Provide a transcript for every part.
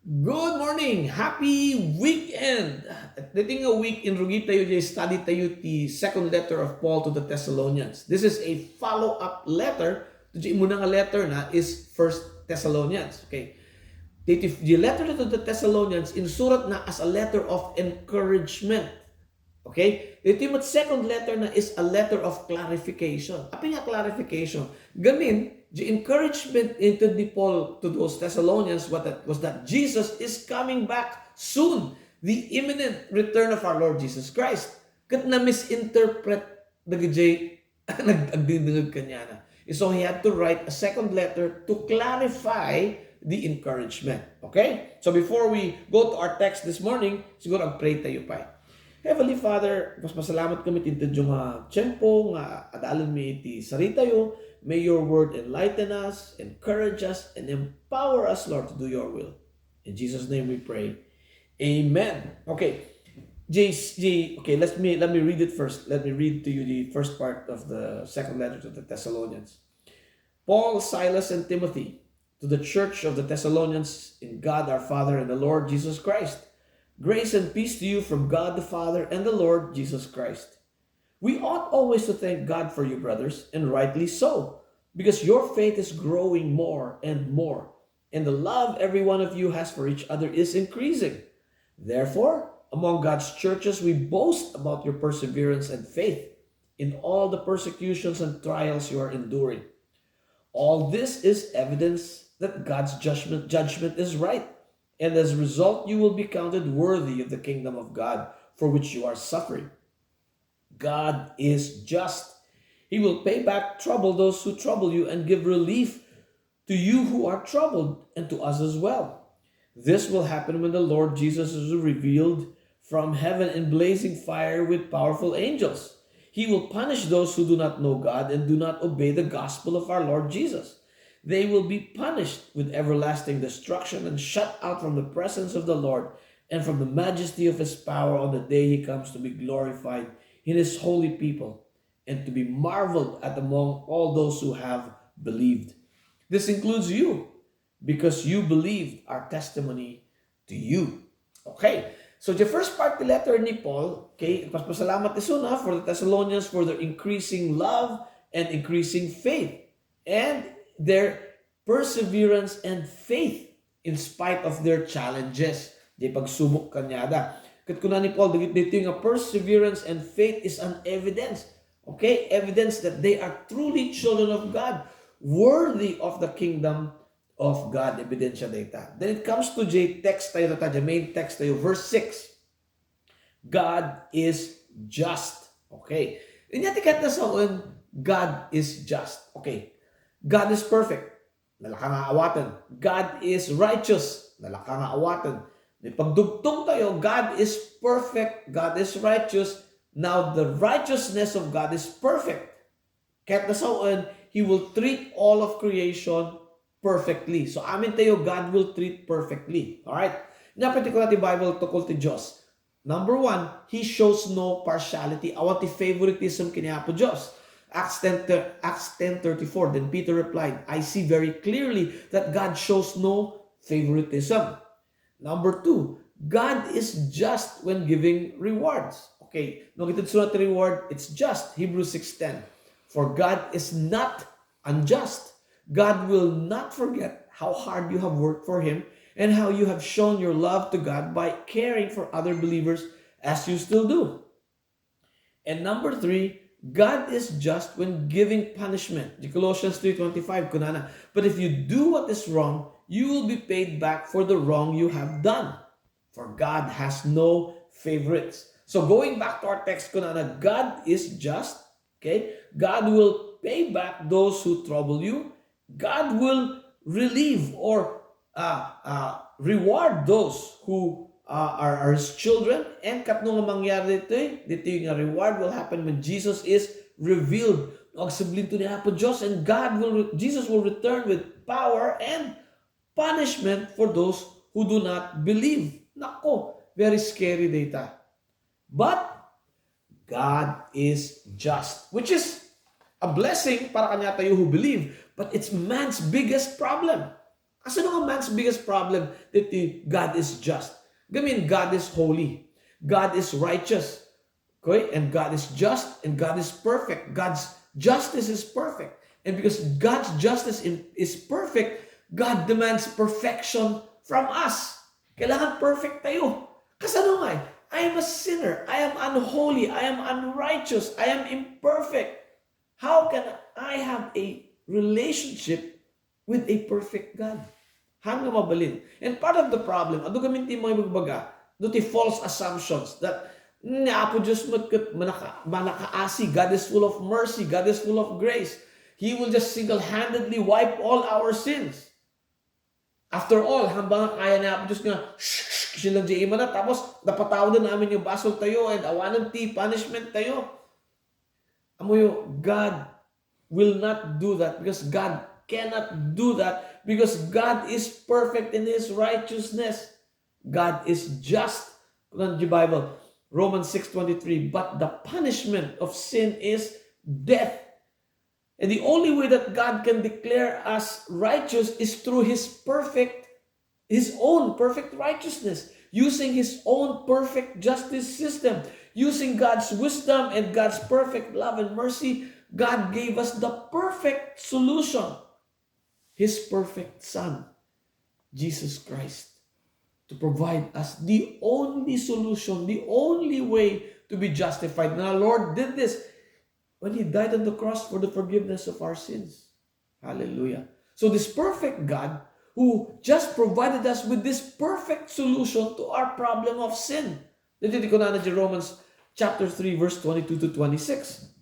Good morning! Happy weekend! At dating a week in Rugi tayo jay study tayo the second letter of Paul to the Thessalonians. This is a follow-up letter to the muna nga letter na is First Thessalonians. Okay. The letter to the Thessalonians insurat na as a letter of encouragement. Okay? Ito yung second letter na is a letter of clarification. Apa nga clarification? Gamin, the encouragement into the Paul to those Thessalonians was that Jesus is coming back soon. The imminent return of our Lord Jesus Christ. Kat na misinterpret na gajay nag-agdindingag kanya na. So he had to write a second letter to clarify the encouragement. Okay? So before we go to our text this morning, siguro ang-pray tayo pa. Heavenly Father, mas masalamat kami tinto yung tiyempo nga adalon mi iti sarita yo. May your word enlighten us, encourage us, and empower us, Lord, to do your will. In Jesus' name we pray. Amen. Okay. Okay, let me read it first. Let me read to you the first part of the second letter to the Thessalonians. Paul, Silas, and Timothy, to the church of the Thessalonians in God our Father and the Lord Jesus Christ. Grace and peace to you from God the Father and the Lord Jesus Christ. We ought always to thank God for you, brothers, and rightly so, because your faith is growing more and more, and the love every one of you has for each other is increasing. Therefore, among God's churches, we boast about your perseverance and faith in all the persecutions and trials you are enduring. All this is evidence that God's judgment is right, and as a result, you will be counted worthy of the kingdom of God for which you are suffering. God is just. He will pay back trouble those who trouble you and give relief to you who are troubled and to us as well. This will happen when the Lord Jesus is revealed from heaven in blazing fire with powerful angels. He will punish those who do not know God and do not obey the gospel of our Lord Jesus. They will be punished with everlasting destruction and shut out from the presence of the Lord and from the majesty of his power on the day he comes to be glorified in his holy people and to be marveled at among all those who have believed. This includes you because you believed our testimony to you. Okay, so the first part of the letter ni Paul, okay, pasalamat isuna for the Thessalonians for their increasing love and increasing faith and their perseverance and faith in spite of their challenges. Di pagsubok kanyada. Kat kuna ni Paul, dito yung perseverance and faith is an evidence. Okay? Evidence that they are truly children of God, worthy of the kingdom of God. Ebidensya data. Then it comes to text tayo, the main text tayo, verse 6. God is just. Okay. Inyatikat na sa God is just. Okay. God is perfect. Nalaka nga awatan. God is righteous. Nalaka nga awatan. May pagdugtong tayo, God is perfect, God is righteous. Now, the righteousness of God is perfect. Kahit nasaan, He will treat all of creation perfectly. So, amin tayo, God will treat perfectly. Alright? Napiti ko natin Bible tukol ti Diyos. Number 1, He shows no partiality. Awat ti favoritism kiniya po Diyos. Acts 10:34. Then Peter replied, I see very clearly that God shows no favoritism. Number 2, God is just when giving rewards. Okay, no kita sulat reward, it's just. Hebrews 6:10. For God is not unjust. God will not forget how hard you have worked for Him and how you have shown your love to God by caring for other believers as you still do. And number 3, God is just when giving punishment. Colossians 3:25, kunana. But if you do what is wrong, you will be paid back for the wrong you have done. For God has no favorites. So going back to our text, kunana, God is just. Okay? God will pay back those who trouble you. God will relieve or reward those who are His children. And katno nga mangyari dito yung reward will happen when Jesus is revealed. Og sublinto niya po Diyos, and Jesus will return with power and punishment for those who do not believe. Nako, very scary data. But God is just, which is a blessing para kanya tayo who believe, but it's man's biggest problem. Kasi ano nga man's biggest problem? That God is just. I mean, God is holy. God is righteous. Okay? And God is just and God is perfect. God's justice is perfect. And because God's justice is perfect, God demands perfection from us. Kailangan perfect tayo. Kasi ano nga I am a sinner. I am unholy. I am unrighteous. I am imperfect. How can I have a relationship with a perfect God? Hanga mabalin. And part of the problem, ado gamitin mo yung magbaga, do the false assumptions that apo Diyos manakaasi, God is full of mercy, God is full of grace. He will just single-handedly wipe all our sins. After all, hambang kaya na apo Diyos nga, silang di na, tapos napatawad na namin yung basol tayo and awanan ti punishment tayo. Amo yung God will not do that because God cannot do that because God is perfect in His righteousness. God is just. Kung the Bible, Romans 6:23, but the punishment of sin is death. And the only way that God can declare us righteous is through His own perfect righteousness, using His own perfect justice system, using God's wisdom and God's perfect love and mercy. God gave us the perfect solution, His perfect Son, Jesus Christ, to provide us the only solution, the only way to be justified. Now, Lord did this when He died on the cross for the forgiveness of our sins. Hallelujah. So this perfect God who just provided us with this perfect solution to our problem of sin. Dito ko na Romans chapter 3 verse 22 to 26.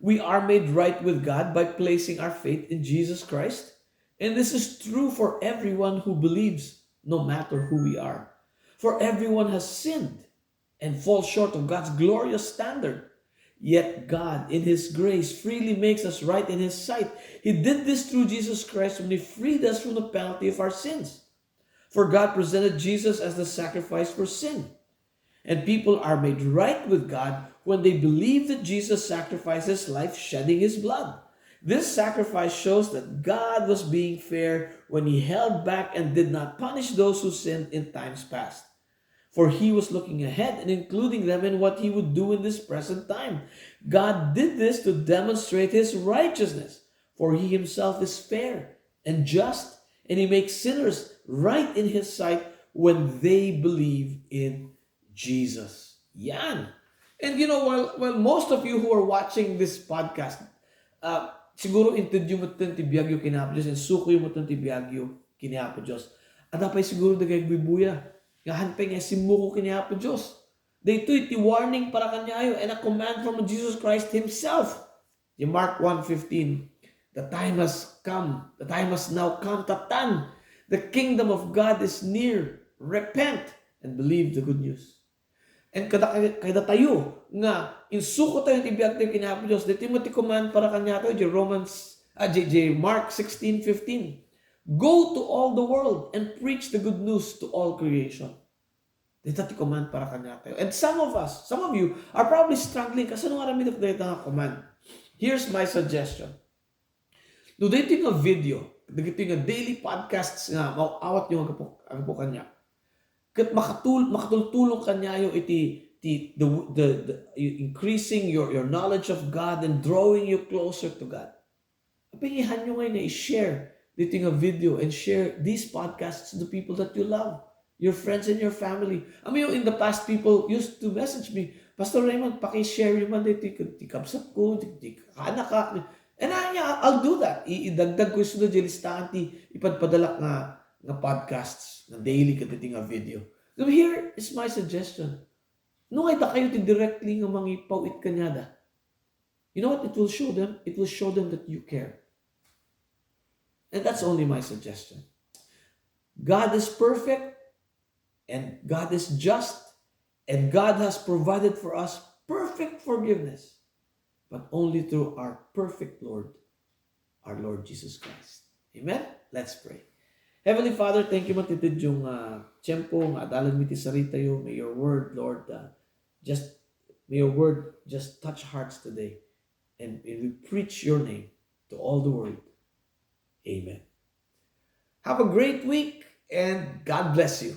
We are made right with God by placing our faith in Jesus Christ. And this is true for everyone who believes, no matter who we are. For everyone has sinned and falls short of God's glorious standard. Yet God, in His grace, freely makes us right in His sight. He did this through Jesus Christ when He freed us from the penalty of our sins. For God presented Jesus as the sacrifice for sin. And people are made right with God when they believe that Jesus sacrificed His life, shedding His blood. This sacrifice shows that God was being fair when He held back and did not punish those who sinned in times past. For He was looking ahead and including them in what He would do in this present time. God did this to demonstrate His righteousness, for He Himself is fair and just, and He makes sinners right in His sight when they believe in Jesus. Yan. And you know, while most of you who are watching this podcast, siguro intudyo mo ito tibiyagyo kinapo Diyos, and sukoy mo ito tibiyagyo kinapo Diyos. At napay siguro dagay bibuya. Ngahanpay nga simuko kinapo Diyos. Dito iti warning para kanyayo and a command from Jesus Christ Himself. In Mark 1:15, the time has come. The time has now come. Tatan, the kingdom of God is near. Repent and believe the good news. And kada tayo nga insuko tayo tibiyag tayo kinapo Diyos. Dito mo ti command para kanya tayo Mark 16:15. Go to all the world and preach the good news to all creation. Dito ti command para kanya tayo. And some of you are probably struggling kasi nung arami na dito nga command. Here's my suggestion. Do dito nga video, dito nga daily podcasts nga mauawat nyo ang po kanya. Kat makatulong kanyayo iti the increasing your knowledge of God and drawing you closer to God. Apingihan nyo ngayon na i-share dito nga video and share these podcasts to the people that you love, your friends and your family. In the past, people used to message me, Pastor Raymond, paki-share yung man dito, tikapsat ko, kanak ka. And I'll do that. Idagdag ko yung sunod yung listahan ipadpadalak nga podcasts, na daily kaditi nga video. So here is my suggestion. No ay kayo ti directly nga mangipaw it kanyada. You know what it will show them? It will show them that you care. And that's only my suggestion. God is perfect and God is just and God has provided for us perfect forgiveness, but only through our perfect Lord, our Lord Jesus Christ. Amen? Let's pray. Heavenly Father, thank you matitid yung tiyempo, nga adalan mi ti sarita yo. May your word, Lord, may your word just touch hearts today. And we preach your name to all the world. Amen. Have a great week and God bless you.